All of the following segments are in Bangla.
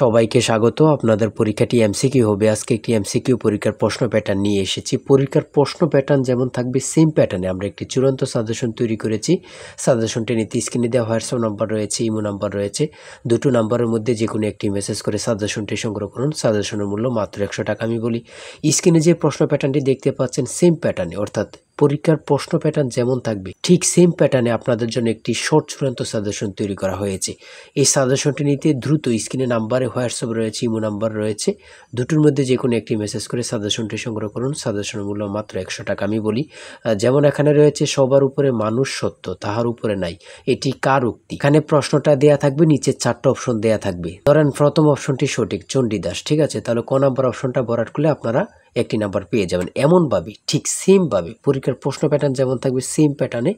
সবাইকে স্বাগত। আপনাদের পরীক্ষাটি এমসিকিউ হবে। আজকে একটি এমসিকিউ পরীক্ষার প্রশ্ন প্যাটার্ন নিয়ে এসেছি। পরীক্ষার প্রশ্ন প্যাটার্ন যেমন থাকবে সেম প্যাটার্নে আমরা একটি চূড়ান্ত সাজেশন তৈরি করেছি। সাজেশনটি নিতে স্ক্রিনে দেওয়া হোয়াটসঅ্যাপ নাম্বার রয়েছে, ইমো নাম্বার রয়েছে। দুটো নাম্বারের মধ্যে যে কোনো একটি মেসেজ করে সাজেশনটি সংগ্রহ করুন। সাজেশনের মূল্য মাত্র 100 টাকা। আমি বলি, স্ক্রিনে যে প্রশ্ন প্যাটার্নটি দেখতে পাচ্ছেন সেম প্যাটার্নে, অর্থাৎ পরীক্ষার প্রশ্ন প্যাটার্ন যেমন থাকবে ঠিক সেম প্যাটার্নে আপনাদের জন্য একটি শর্ট চূড়ান্ত সাজেশন তৈরি করা হয়েছে। এই সাজেশনটি নিতে দ্রুত স্ক্রিনে নাম্বারে হোয়াটসঅ্যাপ রয়েছে, ইমো নাম্বার রয়েছে, দুটোর মধ্যে যে কোনো একটি মেসেজ করে সাজেশনটি সংগ্রহ করুন। সাজেশনের মূল্য মাত্র 100 টাকা। আমি বলি, যেমন এখানে রয়েছে সবার উপরে মানুষ সত্য, তাহার উপরে নাই, এটি কার উক্তি? এখানে প্রশ্নটা দেয়া থাকবে, নিচে 4টা অপশন দেয়া থাকবে। ধরেন প্রথম অপশনটি সঠিক, চণ্ডীদাস, ঠিক আছে, তাহলে ক নাম্বার অপশনটা ভরাট করলে আপনারা একটি নাম্বার পেয়ে যাবেন। এমনভাবে ঠিক সেমভাবে পরীক্ষার প্রশ্ন প্যাটার্ন যেমন থাকবে সেম প্যাটার্নে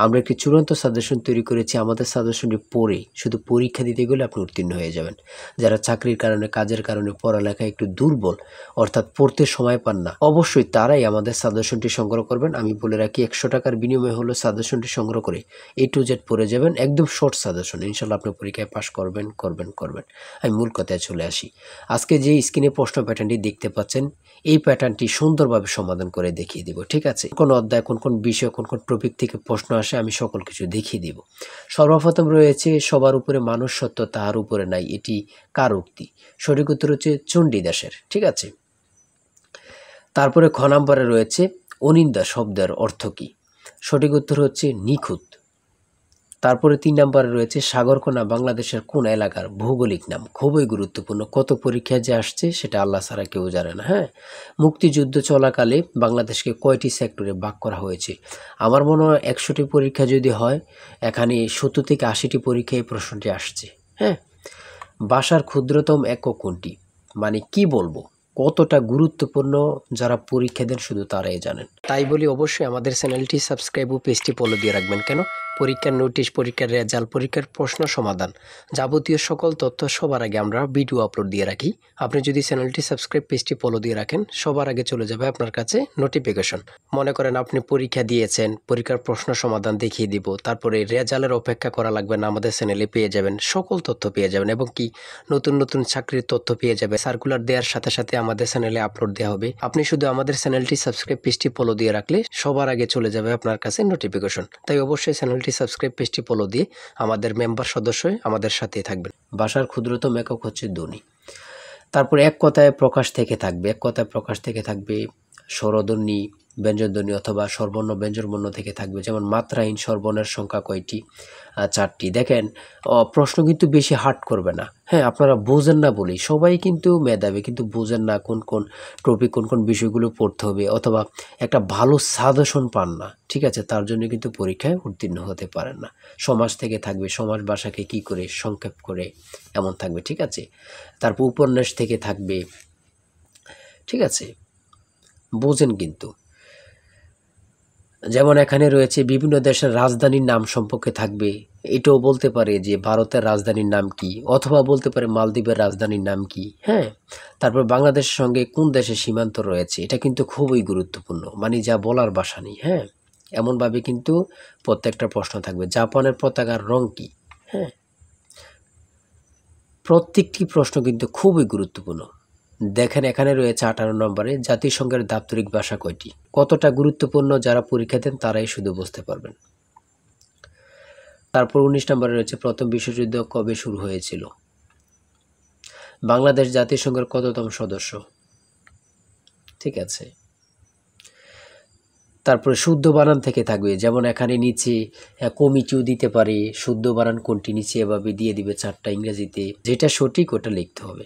আমরা একটি চূড়ান্ত সাজেশন তৈরি করেছি। আমাদের সাজেশনটি পড়ে শুধু পরীক্ষা দিতে গেলে আপনি উত্তীর্ণ হয়ে যাবেন। যারা চাকরির কারণে, কাজের কারণে, পড়ালেখায় একটু দুর্বল, অর্থাৎ পড়তে সময় পান না, অবশ্যই তারাই আমাদের সাজেশনটি সংগ্রহ করবেন। আমি বলে রাখি, 100 টাকার বিনিময়ে হলো সাজেশনটি সংগ্রহ করে A to Z পড়ে যাবেন। একদম শর্ট সাজেশন, ইনশাল্লাহ আপনি পরীক্ষায় পাশ করবেন। আমি মূল কথায় চলে আসি। আজকে যে স্ক্রিনে প্রশ্ন প্যাটার্নটি দেখতে পাচ্ছেন, এই প্যাটার্নটি সুন্দরভাবে সমাধান করে দেখিয়ে দিব, ঠিক আছে? কোন অধ্যায়, কোন কোন বিষয়, কোন কোন টপিক থেকে প্রশ্ন আসে আমি সকল কিছু দেখিয়ে দিব। সর্বপ্রথম রয়েছে সবার উপরে মানুষ সত্য, তাহার উপরে নাই, এটি কার উক্তি? সঠিক উত্তর হচ্ছে চণ্ডীদাসের, ঠিক আছে। তারপরে খ নাম্বারে রয়েছে অনিন্দা শব্দের অর্থ কি? সঠিক উত্তর হচ্ছে নিখুঁত। তারপরে 3 নাম্বারে রয়েছে সাগরকোনা বাংলাদেশের কোন এলাকার ভৌগোলিক নাম? খুবই গুরুত্বপূর্ণ, কত পরীক্ষায় যে আসছে সেটা আল্লাহ ছাড়া কেউ জানে না। হ্যাঁ, মুক্তিযুদ্ধ চলাকালে বাংলাদেশকে কয়টি সেক্টরে ভাগ করা হয়েছে? আমার মনে হয় 100টি পরীক্ষা যদি হয়, এখানে 70 থেকে 80টি পরীক্ষায় এই প্রশ্নটি আসছে। হ্যাঁ, ভাষার ক্ষুদ্রতম একক কোনটি? মানে কি বলবো, কতটা গুরুত্বপূর্ণ যারা পরীক্ষা দেন শুধু তারাই জানেন। তাই বলি, অবশ্যই আমাদের চ্যানেলটি সাবস্ক্রাইব ও পেজটি ফলো দিয়ে রাখবেন। কেন? পরীক্ষার নোটিশ, পরীক্ষার রেজাল্ট, পরীক্ষার প্রশ্ন সমাধান, যাবতীয় সকল তথ্য সবার আগে আমরা ভিডিও আপলোড দিয়ে রাখি। আপনি যদি চ্যানেলটি সাবস্ক্রাইব, পেজটি ফলো দিয়ে রাখেন, সবার আগে চলে যাবে আপনার কাছে নোটিফিকেশন। মনে করেন আপনি পরীক্ষা দিয়েছেন, পরীক্ষার প্রশ্ন সমাধান দেখিয়ে দিব, তারপরে রেজাল্টের অপেক্ষা করা লাগবে না, আমাদের চ্যানেলে পেয়ে যাবেন, সকল তথ্য পেয়ে যাবেন, এবং কি নতুন নতুন চাকরির তথ্য পেয়ে যাবে। সার্কুলার দেওয়ার সাথে সাথে আমাদের চ্যানেলে আপলোড দেওয়া হবে। আপনি শুধু আমাদের চ্যানেলটি সাবস্ক্রাইব, পেজটি ফলো দিয়ে রাখলে সবার আগে চলে যাবে আপনার কাছে নোটিফিকেশন। তাই অবশ্যই চ্যানেলটি সাবস্ক্রাইব, পেজটি ফলো দিয়ে আমাদের মেম্বার সদস্য হয়ে আমাদের সাথেই থাকবেন। ভাষার ক্ষুদ্রতম একক হচ্ছে ধ্বনি। তারপর এক কথায় প্রকাশ থেকে থাকবে, এক কথায় প্রকাশ থেকে থাকবে স্বরধ্বনি, ব্যঞ্জনধ্বনি অথবা স্বরবর্ণ, ব্যঞ্জনবর্ণ থেকে থাকবে। যেমন মাত্রাহীন স্বরবর্ণের সংখ্যা কয়টি? 4টি। দেখেন, প্রশ্ন কিন্তু বেশি হার্ড করবে না। হ্যাঁ, আপনারা বোঝেন না বলেই, সবাই কিন্তু মেধাবী, কিন্তু বোঝেন না কোন কোন টপিক, কোন কোন বিষয়গুলো পড়তে হবে, অথবা একটা ভালো সাজেশন পান না, ঠিক আছে, তার জন্য কিন্তু পরীক্ষায় উত্তীর্ণ হতে পারেন না। সমাজ থেকে থাকবে, সমাজ ভাষাকে কি করে সংক্ষেপ করে, এমন থাকবে, ঠিক আছে। তারপর উপন্যাস থেকে থাকবে, ঠিক আছে, বোঝেন কিন্তু। যেমন এখানে রয়েছে বিভিন্ন দেশের রাজধানীর নাম সম্পর্কে থাকবে, এটাও বলতে পারে যে ভারতের রাজধানীর নাম কি, অথবা বলতে পারে মালদ্বীপের রাজধানীর নাম কি। হ্যাঁ, তারপর বাংলাদেশের সঙ্গে কোন দেশের সীমান্ত রয়েছে, এটা কিন্তু খুবই গুরুত্বপূর্ণ, মানে যা বলার ভাষা নেই। হ্যাঁ, এমনভাবে কিন্তু প্রত্যেকটা প্রশ্ন থাকবে। জাপানের পতাকার রং কি? হ্যাঁ, প্রত্যেকটি প্রশ্ন কিন্তু খুবই গুরুত্বপূর্ণ। দেখেন, এখানে রয়েছে 18 নম্বরে জাতিসংঘের দাপ্তরিক ভাষা কয়টি? কতটা গুরুত্বপূর্ণ যারা পরীক্ষা দেন তারাই শুধু বুঝতে পারবেন। তারপর 19 নম্বরে রয়েছে প্রথম বিশ্বযুদ্ধ কবে শুরু হয়েছিল? বাংলাদেশ জাতিসংঘের কততম সদস্য? ঠিক আছে। তারপরে শুদ্ধ বানান থেকে থাকবে, যেমন এখানে নিচে কমিটিও দিতে পারে, শুদ্ধ বানান কোনটি নিচে এভাবে দিয়ে দিবে 4টা ইংরেজিতে, যেটা সঠিক ওটা লিখতে হবে।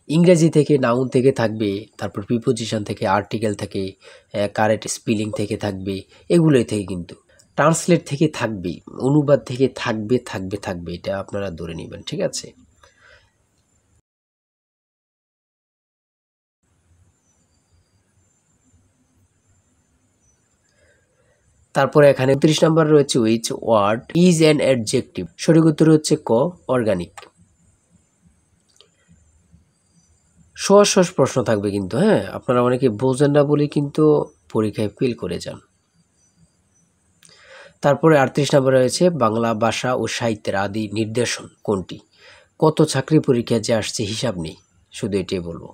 ইংরেজি থেকে নাউন থেকে থাকবে, তারপর প্রিপোজিশন থেকে, আর্টিকেল থেকে, কারেক্ট স্পেলিং থেকে থাকবে, এগুলোই থেকে কিন্তু ট্রান্সলেট থেকে থাকবে, অনুবাদ থেকে থাকবে, এটা আপনারা ধরে নেবেন, ঠিক আছে। তারপরে এখানে 29 নম্বর রয়েছে which word is an adjective? সঠিক উত্তর হচ্ছে ক, অর্গানিক। সহজ সহজ প্রশ্ন থাকবে কিন্তু। হ্যাঁ, আপনারা অনেকে বোঝেন না বলে কিন্তু পরীক্ষায় ফেল করে যান। তারপরে 38 নম্বরে রয়েছে বাংলা ভাষা ও সাহিত্যের আদি নিদর্শন কোনটি? কত চাকরি পরীক্ষা যে আসছে হিসাব নেই, শুধু এটাই বলবো।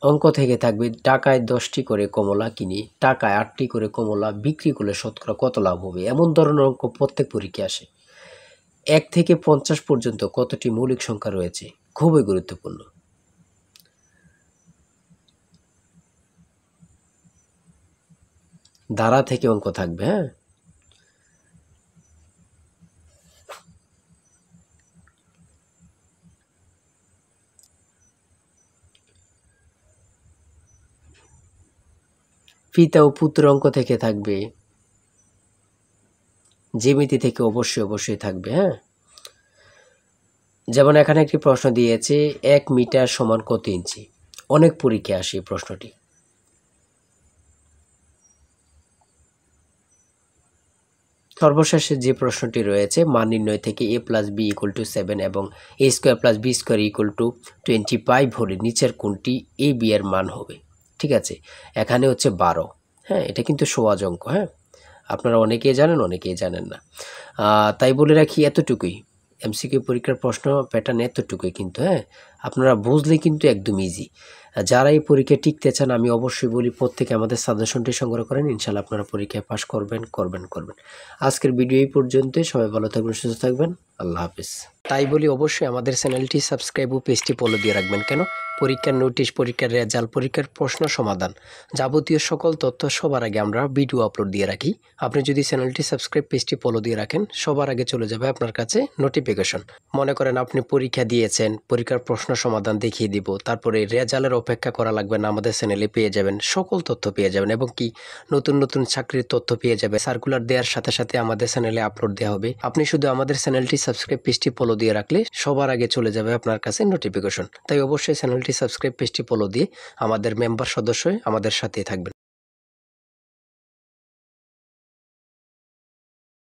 অঙ্ক থেকে থাকবে টাকায় 10টি করে কমলা কিনি, টাকায় 8টি করে কমলা বিক্রি করলে শতকরা কত লাভ হবে, এমন ধরনের অঙ্ক প্রত্যেক পরীক্ষায় আসে। 1 থেকে 50 পর্যন্ত কতটি মৌলিক সংখ্যা রয়েছে, খুবই গুরুত্বপূর্ণ। ধারা থেকে অঙ্ক থাকবে, হ্যাঁ। পিতা ও পুত্র অঙ্ক থেকে থাকবে, জ্যামিতি থেকে অবশ্যই থাকবে, হ্যাঁ। যেমন এখানে একটি প্রশ্ন দিয়েছে 1 মিটার সমান কত ইঞ্চি, অনেক পরীক্ষায় আসে এই প্রশ্নটি। সর্বশেষে যে প্রশ্নটি রয়েছে মান নির্ণয় থেকে a + b = 7 এবং a² + b² = 25 হলে নিচের কোনটি a b এর মান হবে। ঠিক আছে, এখানে হচ্ছে 12, হ্যাঁ। এটা কিন্তু সহজ অঙ্ক, হ্যাঁ। আপনারা অনেকেই জানেন, অনেকেই জানেন না। তাই বলে রাখি এতটুকুই, এমসিকিউ পরীক্ষার প্রশ্ন প্যাটার্ন এতটুকুই কিন্তু, হ্যাঁ। আপনারা বুঝলে কিন্তু একদম ইজি। যারা এই পরীক্ষায় টিকতে চান আমি অবশ্যই বলি প্রত্যেকে আমাদের সাজেশনটি সংগ্রহ করেন, ইনশাল্লাহ আপনারা পরীক্ষায় পাস করবেন। আজকের ভিডিও এই পর্যন্তই। সবাই ভালো থাকবেন, সুস্থ থাকবেন। আল্লাহ হাফিজ। তাই বলি অবশ্যই আমাদের চ্যানেলটি সাবস্ক্রাইব ও পেজটি ফলো দিয়ে রাখবেন। কেন? পরীক্ষার নোটিশ, পরীক্ষার রেজাল্ট, পরীক্ষার প্রশ্ন সমাধান, যাবতীয় সকল তথ্য সবার আগে আমরা ভিডিও আপলোড দিয়ে রাখি। আপনি যদি চ্যানেলটি সাবস্ক্রাইব, পেজটি ফলো দিয়ে রাখেন, সবার আগে চলে যাবে আপনার কাছে নোটিফিকেশন। মনে করেন আপনি পরীক্ষা দিয়েছেন, পরীক্ষার প্রশ্ন সমাধান দেখিয়ে দিব, তারপরে রেজাল্টের অপেক্ষা করা লাগবে না, আমাদের চ্যানেলে পেয়ে যাবেন, সকল তথ্য পেয়ে যাবেন এবং কি নতুন চাকরির তথ্য পেয়ে যাবে। সার্কুলার দেওয়ার সাথে সাথে আমাদের চ্যানেলে আপলোড দেওয়া হবে। আপনি শুধু আমাদের চ্যানেলটি সাবস্ক্রাইব, পেজটি ফলো দিয়ে রাখলে সবার আগে চলে যাবে আপনার কাছে নোটিফিকেশন। তাই অবশ্যই চ্যানেলটি সাবস্ক্রাইব, পেজটি ফলো দিয়ে আমাদের মেম্বার সদস্য হয়ে আমাদের সাথেই থাকবেন।